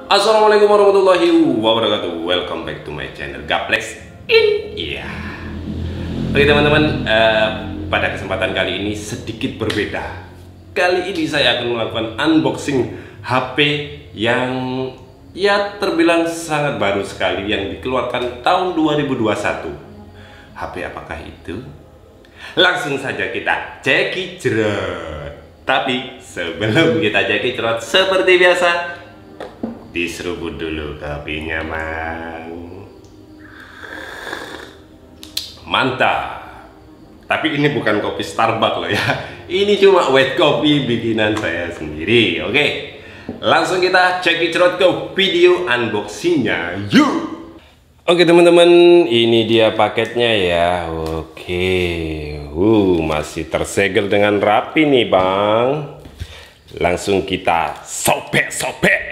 Assalamualaikum warahmatullahi wabarakatuh. Welcome back to my channel Gaplex in. Iya. Oke teman-teman, pada kesempatan kali ini sedikit berbeda. Kali ini saya akan melakukan unboxing HP yang ya terbilang sangat baru sekali, yang dikeluarkan tahun 2021. HP apakah itu? Langsung saja kita cekicrot. Tapi sebelum kita cekicrot, seperti biasa, diseruput dulu kopinya, Mang. Mantap. Tapi ini bukan kopi Starbucks loh ya. Ini cuma white coffee bikinan saya sendiri. Oke, langsung kita cekicrot ke video unboxingnya. Yuk. Oke teman-teman, ini dia paketnya ya. Oke, masih tersegel dengan rapi nih Bang. Langsung kita sobek-sobek.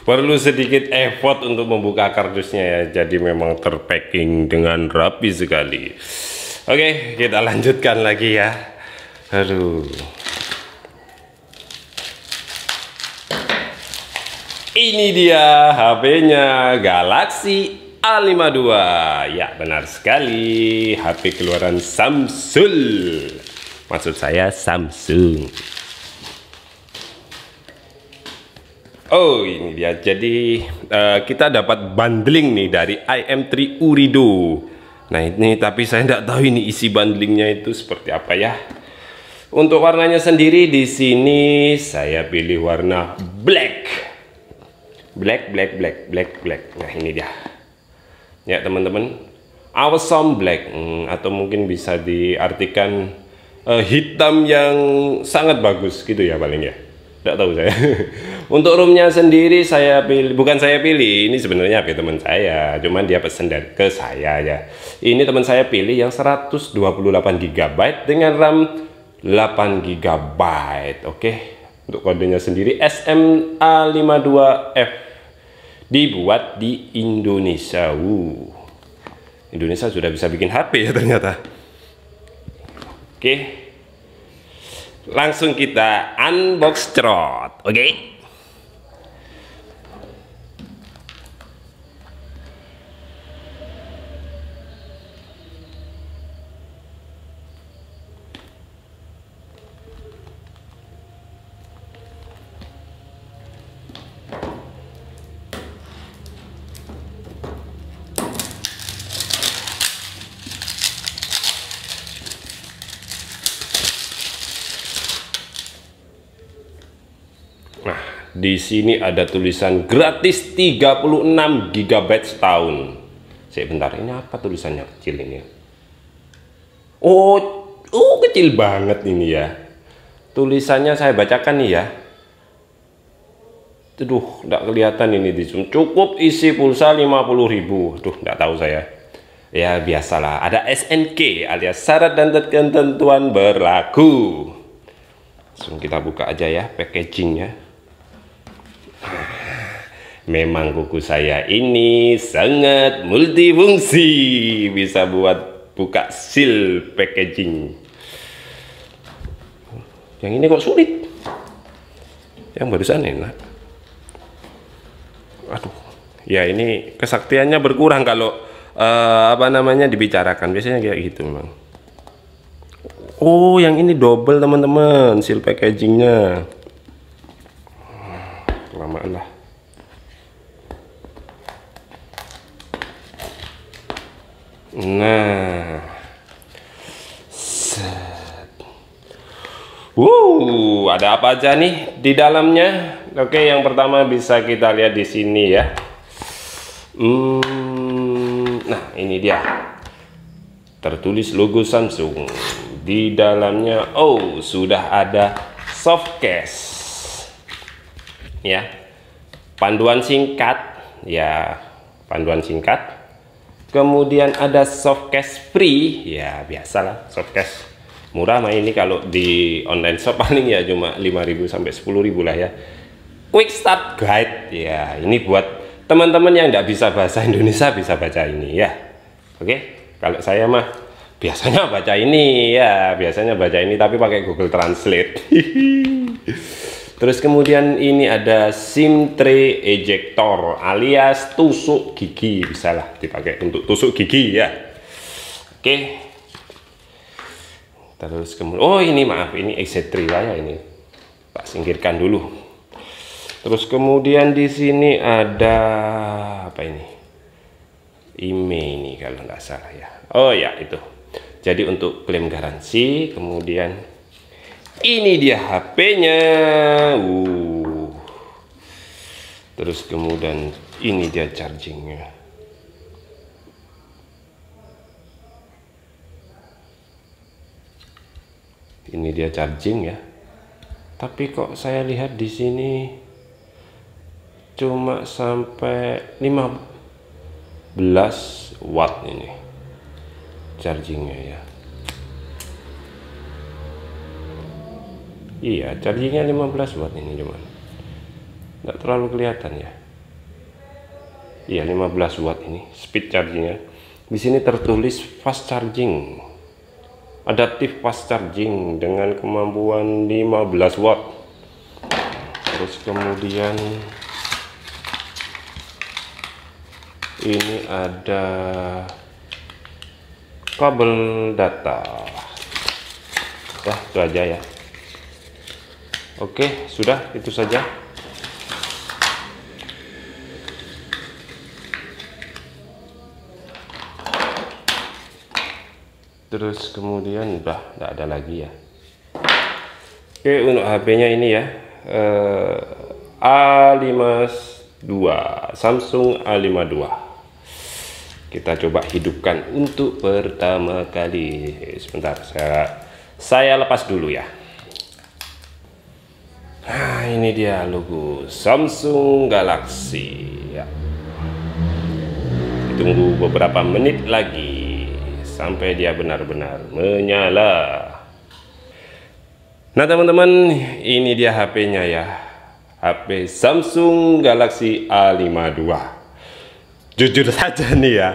Perlu sedikit effort untuk membuka kardusnya ya, jadi memang terpacking dengan rapi sekali. Oke, kita lanjutkan lagi ya. Aduh. Ini dia HP-nya, Galaxy A52. Ya, benar sekali, HP keluaran Samsung. Maksud saya Samsung. Oh, ini dia. Jadi kita dapat bundling nih dari IM3 Urido. Nah ini, tapi saya tidak tahu ini isi bundlingnya itu seperti apa ya. Untuk warnanya sendiri di sini saya pilih warna black. Black. Nah ini dia. Ya teman-teman, awesome black, atau mungkin bisa diartikan hitam yang sangat bagus gitu ya paling ya. Tidak tahu saya. Untuk roomnya sendiri saya pilih, bukan saya pilih, ini sebenarnya HP teman saya, cuman dia pesen ke saya ya. Ini teman saya pilih yang 128 GB dengan RAM 8 GB. Oke. Untuk kodenya sendiri SMA52F. Dibuat di Indonesia. Indonesia sudah bisa bikin HP ya ternyata. Oke. Langsung kita unbox cerot, oke? Nah, di sini ada tulisan gratis 36 GB setahun. Sebentar, ini apa tulisannya kecil ini? Oh, kecil banget ini ya. Tulisannya saya bacakan nih ya. Aduh, nggak kelihatan ini di zoom. Cukup isi pulsa 50.000. Duh, nggak tahu saya. Ya biasalah, ada SNK alias syarat dan ketentuan berlaku. Langsung kita buka aja ya packagingnya. Memang kuku saya ini sangat multifungsi, bisa buat buka seal packaging. Yang ini kok sulit, yang barusan enak. Aduh, ya ini kesaktiannya berkurang kalau apa namanya dibicarakan, biasanya kayak gitu memang. Oh, yang ini double teman-teman, seal packagingnya. Kelamaan lah. Nah, ada apa aja nih di dalamnya? Oke, yang pertama bisa kita lihat di sini ya. Nah, ini dia. Tertulis logo Samsung. Di dalamnya, sudah ada soft case. Ya. Panduan singkat, ya, panduan singkat. Kemudian ada softcase free, ya biasalah softcase Murah mah ini, kalau di online shop paling ya cuma 5.000 sampai 10.000 lah ya. Quick Start Guide ya, ini buat teman-teman yang nggak bisa bahasa Indonesia bisa baca ini ya. Oke, kalau saya mah biasanya baca ini ya, tapi pakai Google Translate. Terus kemudian ini ada SIM tray ejector alias tusuk gigi, bisa lah dipakai untuk tusuk gigi ya. Oke. Terus kemudian, oh ini maaf, ini exit ya, ini tak singkirkan dulu. Terus kemudian di sini ada apa ini? IMEI ini kalau nggak salah ya. Oh ya itu. Jadi untuk klaim garansi, kemudian ini dia HP-nya. Terus kemudian ini dia chargingnya. Ini dia charging ya. Tapi kok saya lihat di sini cuma sampai 15 watt ini chargingnya ya. Iya, chargingnya 15 watt ini, cuman nggak terlalu kelihatan ya. Iya, 15 watt ini speed chargingnya. Di sini tertulis fast charging, adaptive fast charging dengan kemampuan 15 watt. Terus kemudian ini ada kabel data. Ya, itu aja ya. Oke, sudah itu saja. Terus kemudian udah tidak ada lagi ya. Oke, untuk HP-nya ini ya, A52, Samsung A52. Kita coba hidupkan untuk pertama kali. Sebentar, saya lepas dulu ya. Nah, ini dia logo Samsung Galaxy ya. Tunggu beberapa menit lagi sampai dia benar-benar menyala. Nah teman-teman, ini dia HP-nya ya, HP Samsung Galaxy A52. Jujur saja nih ya,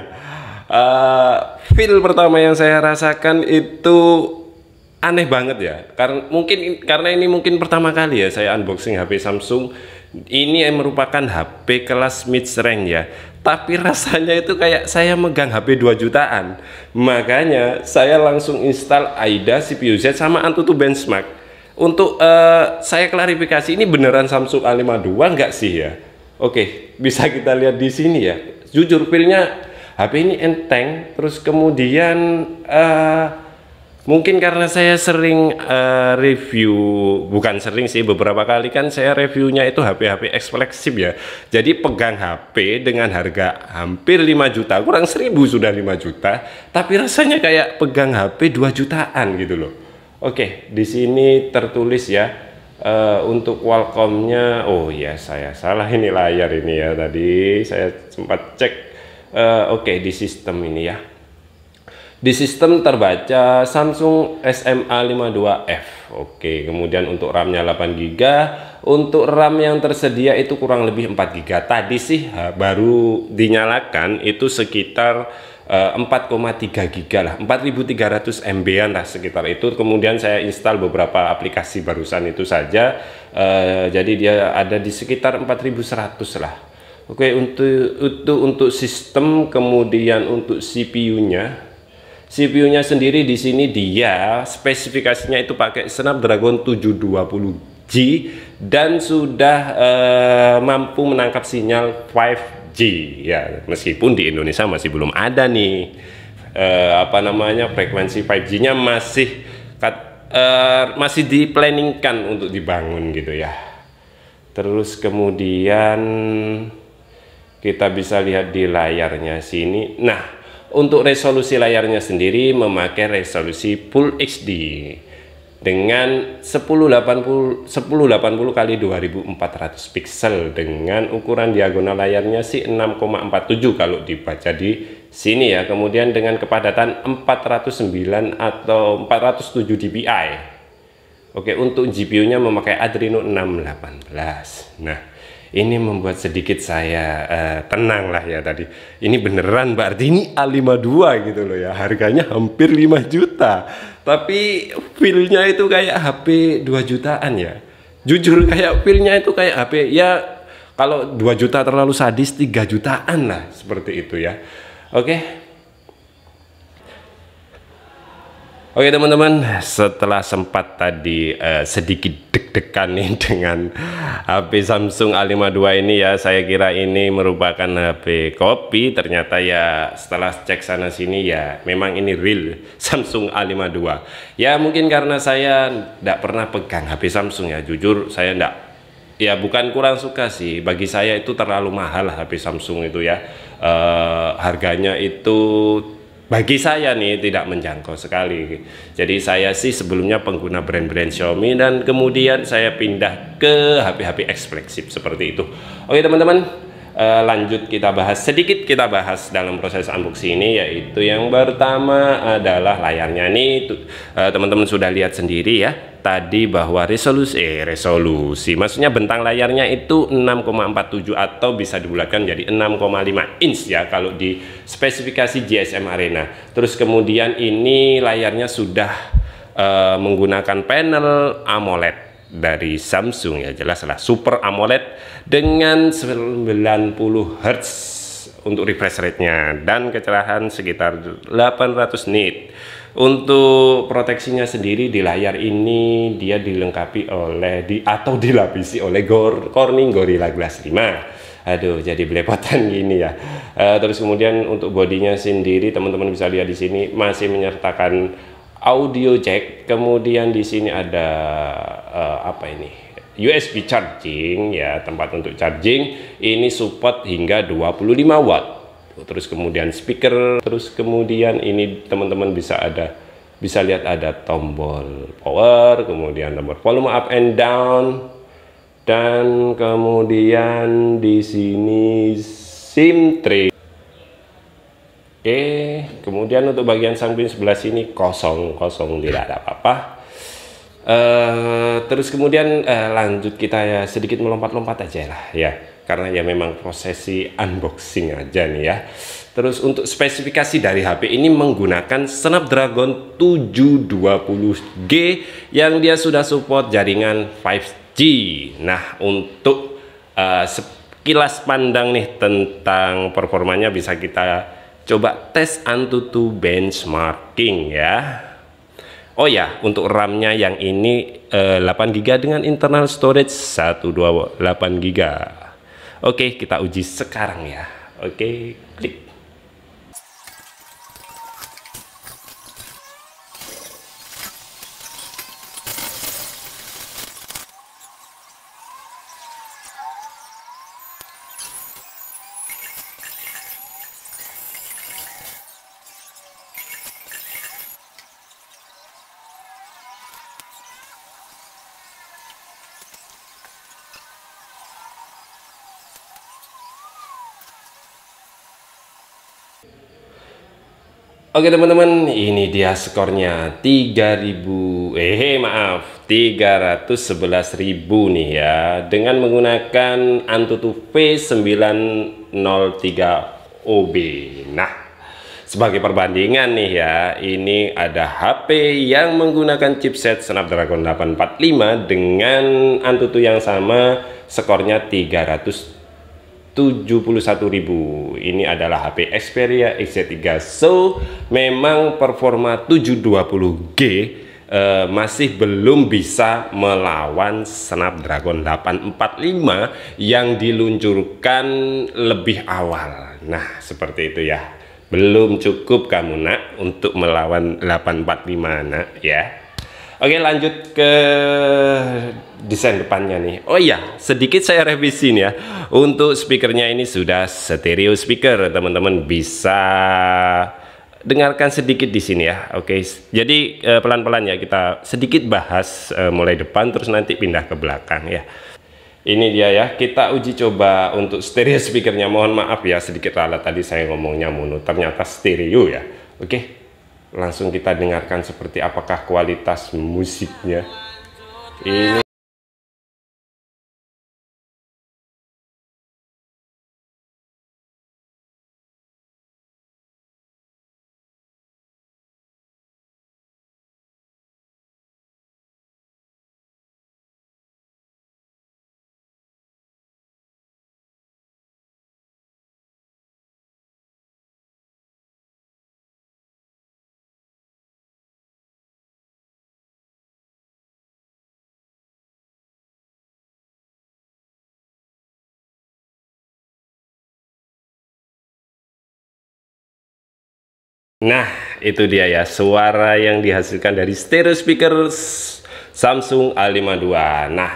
feel pertama yang saya rasakan itu aneh banget ya, karena ini mungkin pertama kali ya saya unboxing HP Samsung. Ini merupakan HP kelas mid range ya, tapi rasanya itu kayak saya megang HP 2 jutaan. Makanya saya langsung install AIDA, CPU Z sama AnTuTu Benchmark. Untuk saya klarifikasi, ini beneran Samsung A52 enggak sih ya? Oke, bisa kita lihat di sini ya. Jujur feelnya HP ini enteng. Terus kemudian mungkin karena saya sering review, bukan sering sih, beberapa kali kan saya reviewnya itu HP-HP eksklusif ya. Jadi pegang HP dengan harga hampir 5 juta, kurang 1000 sudah 5 juta, tapi rasanya kayak pegang HP 2 jutaan gitu loh. Oke, di sini tertulis ya, untuk Qualcomm-nya, oh ya saya salah, ini layar ini ya, tadi saya sempat cek. Oke, di sistem ini ya. Di sistem terbaca Samsung SMA52F. Oke, kemudian untuk RAM-nya 8GB. Untuk RAM yang tersedia itu kurang lebih 4GB. Tadi sih baru dinyalakan itu sekitar 4,3GB lah, 4300 MB-an lah sekitar itu. Kemudian saya install beberapa aplikasi barusan itu saja. Jadi dia ada di sekitar 4100 lah. Oke, untuk sistem, kemudian untuk CPU-nya sendiri di sini dia spesifikasinya itu pakai Snapdragon 720G dan sudah mampu menangkap sinyal 5G ya, meskipun di Indonesia masih belum ada nih frekuensi 5G-nya masih diplanningkan untuk dibangun gitu ya. Terus kemudian kita bisa lihat di layarnya sini. Nah, untuk resolusi layarnya sendiri memakai resolusi Full HD dengan 1080 kali 2400 pixel dengan ukuran diagonal layarnya sih 6,47 kalau dibaca di sini ya. Kemudian dengan kepadatan 409 atau 407 dpi. Oke, untuk GPU-nya memakai Adreno 618. Nah, ini membuat sedikit saya tenang lah ya tadi. Ini beneran berarti ini A52 gitu loh ya. Harganya hampir 5 juta. Tapi feel-nya itu kayak HP 2 jutaan ya. Jujur kayak feel-nya itu kayak HP ya, kalau 2 juta terlalu sadis, 3 jutaan lah seperti itu ya. Oke. Oke teman-teman, setelah sempat tadi sedikit deg-degan nih dengan HP Samsung A52 ini ya, saya kira ini merupakan HP kopi. Ternyata ya setelah cek sana sini ya memang ini real Samsung A52 ya. Mungkin karena saya tidak pernah pegang HP Samsung ya, jujur saya tidak, ya bukan kurang suka sih, bagi saya itu terlalu mahal HP Samsung itu ya. Harganya itu bagi saya nih tidak menjangkau sekali. Jadi saya sih sebelumnya pengguna brand-brand Xiaomi dan kemudian saya pindah ke HP-HP eksplisit seperti itu. Oke teman-teman, lanjut kita bahas dalam proses unboxing ini, yaitu yang pertama adalah layarnya nih. Teman-teman sudah lihat sendiri ya tadi bahwa resolusi maksudnya bentang layarnya itu 6,47 atau bisa dibulatkan jadi 6,5 inch ya kalau di spesifikasi GSM Arena. Terus kemudian ini layarnya sudah menggunakan panel AMOLED dari Samsung ya, jelas lah Super AMOLED dengan 90 Hz untuk refresh rate-nya dan kecerahan sekitar 800 nit. Untuk proteksinya sendiri di layar ini dia dilengkapi oleh dilapisi oleh Corning Gorilla Glass 5. Aduh, jadi belepotan gini ya. Terus kemudian untuk bodinya sendiri teman-teman bisa lihat di sini masih menyertakan audio jack. Kemudian di sini ada apa ini? USB charging ya, tempat untuk charging. Ini support hingga 25 watt. Terus kemudian speaker, terus kemudian ini teman-teman bisa lihat ada tombol power, kemudian tombol volume up and down, dan kemudian di sini SIM tray. Oke, kemudian untuk bagian samping sebelah sini kosong tidak ada apa-apa. Terus kemudian lanjut kita ya sedikit melompat-lompat aja lah ya, karena ya memang prosesi unboxing aja nih ya. Terus untuk spesifikasi dari HP ini menggunakan Snapdragon 720G yang dia sudah support jaringan 5G. Nah, untuk sekilas pandang nih tentang performanya bisa kita coba tes AnTuTu benchmarking ya. Oh ya, untuk RAM-nya yang ini 8GB dengan internal storage 128GB. Oke, kita uji sekarang ya. Oke, klik. Oke teman-teman, ini dia skornya 311.000 nih ya, dengan menggunakan AnTuTu V903OB. Nah, sebagai perbandingan nih ya, ini ada HP yang menggunakan chipset Snapdragon 845 dengan AnTuTu yang sama, skornya 371.000. Ini adalah HP Xperia XZ3. So memang performa 720G masih belum bisa melawan Snapdragon 845 yang diluncurkan lebih awal. Nah, seperti itu ya. Belum cukup kamu nak untuk melawan 845 nak ya. Oke, lanjut ke desain depannya nih. Oh iya, sedikit saya revisi nih ya. Untuk speakernya ini sudah stereo speaker, teman-teman bisa dengarkan sedikit di sini ya. Oke, jadi pelan-pelan ya kita sedikit bahas mulai depan terus nanti pindah ke belakang ya. Ini dia ya, kita uji coba untuk stereo speakernya. Mohon maaf ya sedikit ralat tadi saya ngomongnya mono, ternyata stereo ya. Oke, langsung kita dengarkan seperti apakah kualitas musiknya. Ini nah, itu dia ya suara yang dihasilkan dari stereo speaker Samsung A52. Nah,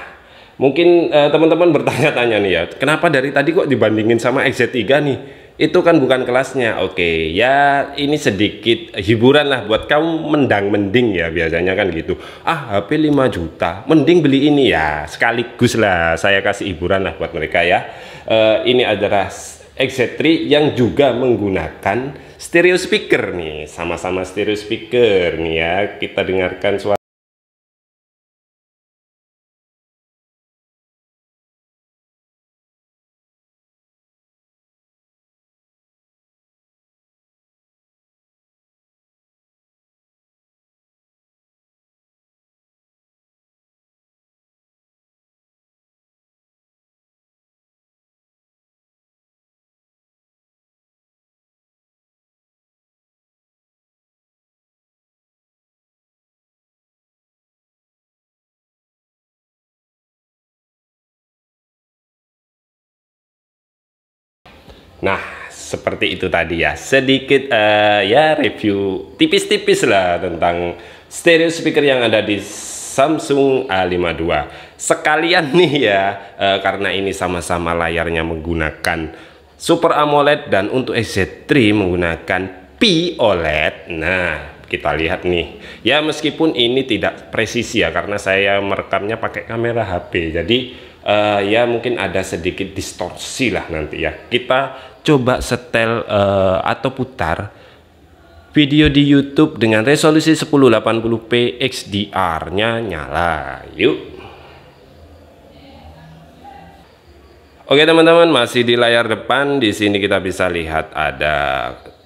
mungkin teman-teman bertanya-tanya nih ya, kenapa dari tadi kok dibandingin sama XZ3 nih? Itu kan bukan kelasnya. Oke, ya ini sedikit hiburan lah buat kamu mendang-mending ya, biasanya kan gitu. Ah, HP 5 juta, mending beli ini ya. Sekaligus lah saya kasih hiburan lah buat mereka ya. Ini adalah XZ3 yang juga menggunakan stereo speaker nih, sama-sama stereo speaker nih ya. Kita dengarkan suara. Nah, seperti itu tadi ya, sedikit ya review tipis-tipis lah tentang stereo speaker yang ada di Samsung A52. Sekalian nih ya, karena ini sama-sama layarnya menggunakan Super AMOLED dan untuk XZ3 menggunakan POLED. Nah, kita lihat nih ya, meskipun ini tidak presisi ya karena saya merekamnya pakai kamera HP, jadi ya mungkin ada sedikit distorsi lah nanti ya. Kita coba setel atau putar video di YouTube dengan resolusi 1080p XDR-nya nyala. Yuk. Oke teman-teman, masih di layar depan. Di sini kita bisa lihat ada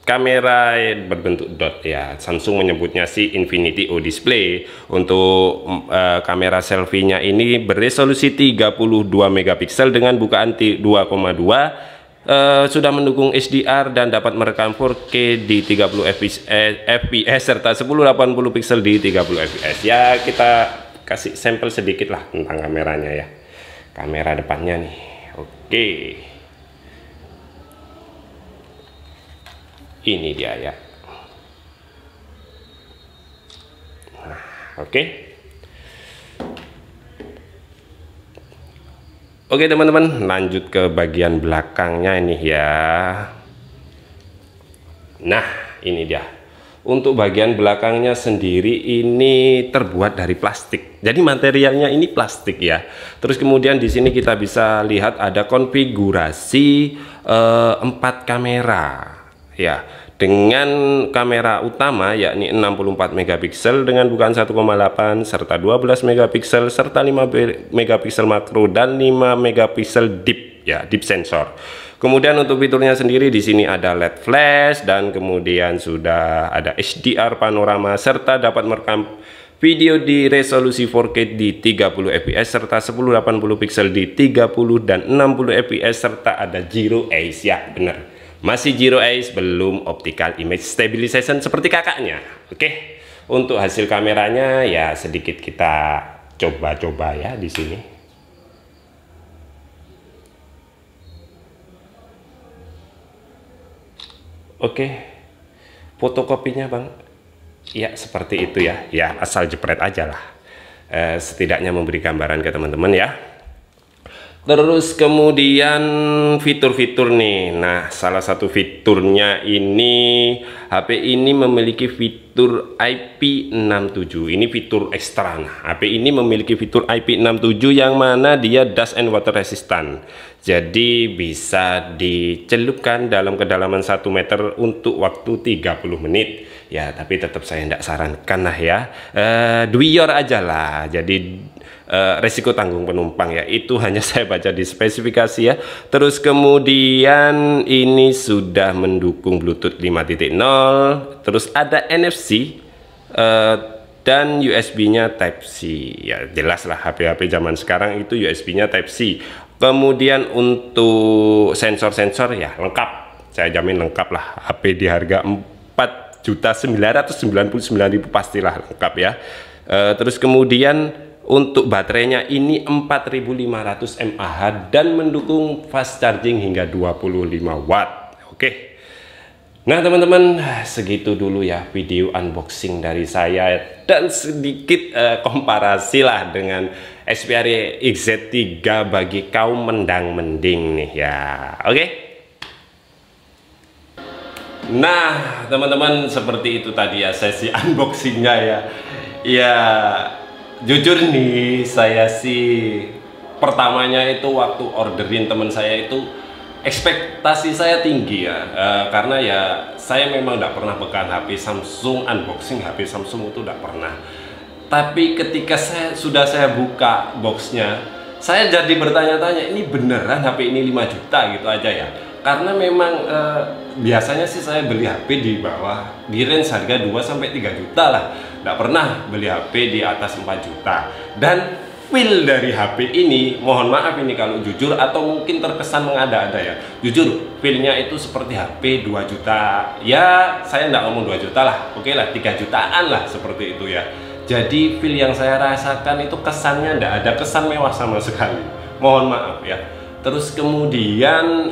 kamera berbentuk dot ya. Samsung menyebutnya sih Infinity O Display. Untuk kamera selfie-nya ini beresolusi 32 megapiksel dengan bukaan 2,2. Sudah mendukung HDR dan dapat merekam 4K di 30 fps serta 1080 pixel di 30 fps. Ya, kita kasih sampel sedikit lah tentang kameranya ya. Kamera depannya nih. Oke. Ini dia ya. Nah, oke. Oke teman-teman, lanjut ke bagian belakangnya ini ya. Nah, ini dia. Untuk bagian belakangnya sendiri ini terbuat dari plastik. Jadi materialnya ini plastik ya. Terus kemudian di sini kita bisa lihat ada konfigurasi 4 kamera ya. Dengan kamera utama yakni 64 megapiksel dengan bukaan 1,8 serta 12 megapiksel serta 5 megapiksel makro dan 5 megapiksel deep ya, deep sensor. Kemudian untuk fiturnya sendiri di sini ada LED flash dan kemudian sudah ada HDR panorama serta dapat merekam video di resolusi 4K di 30 fps serta 1080 pixel di 30 dan 60 fps serta ada Zero Eyes ya, bener. Masih Zero Eyes, belum optical image stabilization seperti kakaknya. Oke. Untuk hasil kameranya ya sedikit kita coba-coba ya di sini. Oke. Fotokopinya, Bang. Ya, seperti itu ya. Ya, asal jepret aja lah. Setidaknya memberi gambaran ke teman-teman ya. Terus kemudian fitur-fitur nih. Nah, salah satu fiturnya ini, HP ini memiliki fitur IP67. Ini fitur ekstra. Nah, HP ini memiliki fitur IP67 yang mana dia dust and water resistant. Jadi bisa dicelupkan dalam kedalaman 1 meter untuk waktu 30 menit. Ya, tapi tetap saya tidak sarankan lah ya. Do your aja lah. Jadi resiko tanggung penumpang ya, itu hanya saya baca di spesifikasi ya. Terus kemudian ini sudah mendukung Bluetooth 5.0, terus ada NFC dan USB-nya Type-C. Ya jelas lah, HP-HP zaman sekarang itu USB-nya Type-C. Kemudian untuk sensor-sensor ya lengkap, saya jamin lengkap lah. HP di harga 4.999.000 pastilah lengkap ya. Terus kemudian untuk baterainya ini 4500 mAh dan mendukung fast charging hingga 25 watt. Oke. Nah teman-teman, segitu dulu ya video unboxing dari saya dan sedikit komparasi lah dengan Xperia XZ3 bagi kaum mendang-mending nih ya. Oke. Nah teman-teman, seperti itu tadi ya sesi unboxingnya ya. Ya jujur nih, saya sih pertamanya itu waktu orderin teman saya itu ekspektasi saya tinggi ya, karena ya saya memang tidak pernah pegang HP Samsung, unboxing HP Samsung itu tidak pernah. Tapi ketika sudah saya buka boxnya, saya jadi bertanya-tanya, ini beneran HP ini 5 juta gitu aja ya. Karena memang biasanya sih saya beli HP di bawah, di range harga 2-3 juta lah. Nggak pernah beli HP di atas 4 juta. Dan feel dari HP ini, mohon maaf ini kalau jujur atau mungkin terkesan mengada-ada ya, jujur feelnya itu seperti HP 2 juta. Ya saya nggak ngomong 2 juta lah, oke lah 3 jutaan lah, seperti itu ya. Jadi feel yang saya rasakan itu kesannya nggak ada kesan mewah sama sekali, mohon maaf ya. Terus kemudian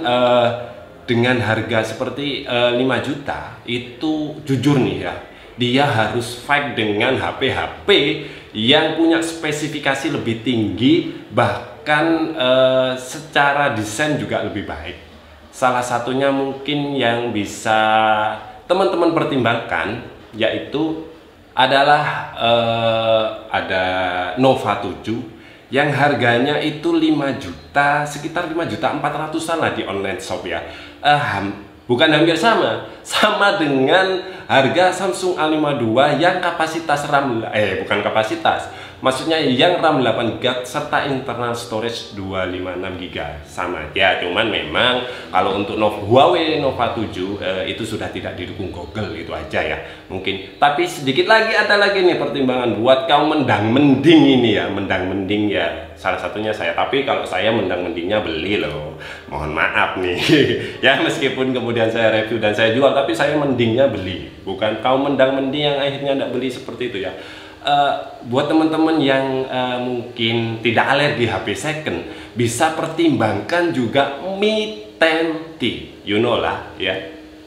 dengan harga seperti 5 juta itu jujur nih ya, dia harus fight dengan HP-HP yang punya spesifikasi lebih tinggi, bahkan secara desain juga lebih baik. Salah satunya mungkin yang bisa teman-teman pertimbangkan yaitu adalah ada Nova 7 yang harganya itu 5 juta, sekitar 5 juta 400-an lah di online shop ya. Bukan hampir sama dengan harga Samsung A52 yang kapasitas RAM, bukan kapasitas, maksudnya yang RAM 8GB serta internal storage 256GB sama ya. Cuman memang kalau untuk Huawei Nova 7 itu sudah tidak didukung Google, itu aja ya mungkin. Tapi sedikit lagi ada lagi nih pertimbangan buat kaum mendang-mending ini ya, mendang-mending ya. Salah satunya saya, tapi kalau saya mendang-mendingnya beli loh, mohon maaf nih ya, meskipun kemudian saya review dan saya jual, tapi saya mendingnya beli, bukan kaum mendang-mending yang akhirnya tidak beli seperti itu ya. Buat teman-teman yang mungkin tidak alergi HP second, bisa pertimbangkan juga Mi 10T, you know lah ya,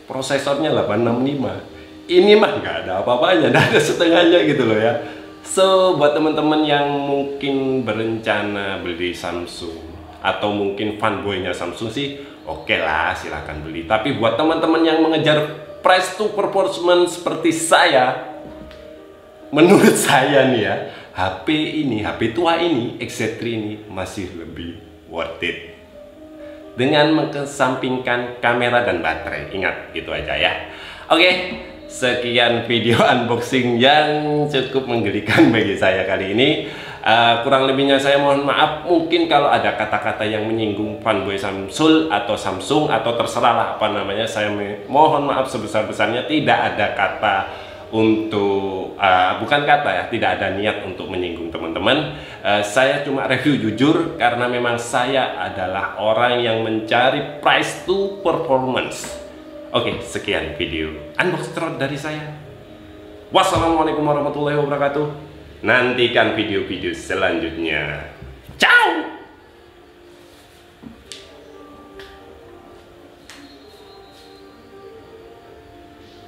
prosesornya 865, ini mah nggak ada apa-apanya, nggak ada setengahnya gitu loh ya. So buat teman-teman yang mungkin berencana beli Samsung atau mungkin fanboynya Samsung sih oke lah, silahkan beli. Tapi buat teman-teman yang mengejar price to performance seperti saya, menurut saya nih ya, HP tua ini, XZ3 ini masih lebih worth it dengan mengesampingkan kamera dan baterai. Ingat, itu aja ya. Oke, sekian video unboxing yang cukup menggelikan bagi saya kali ini. Kurang lebihnya saya mohon maaf, mungkin kalau ada kata-kata yang menyinggung fanboy Samsung atau terserah lah apa namanya, saya mohon maaf sebesar-besarnya. Tidak ada kata untuk bukan kata ya, tidak ada niat untuk menyinggung teman-teman. Saya cuma review jujur karena memang saya adalah orang yang mencari price to performance. Oke, sekian video unboxing dari saya. Wassalamualaikum warahmatullahi wabarakatuh. Nantikan video-video selanjutnya. Ciao.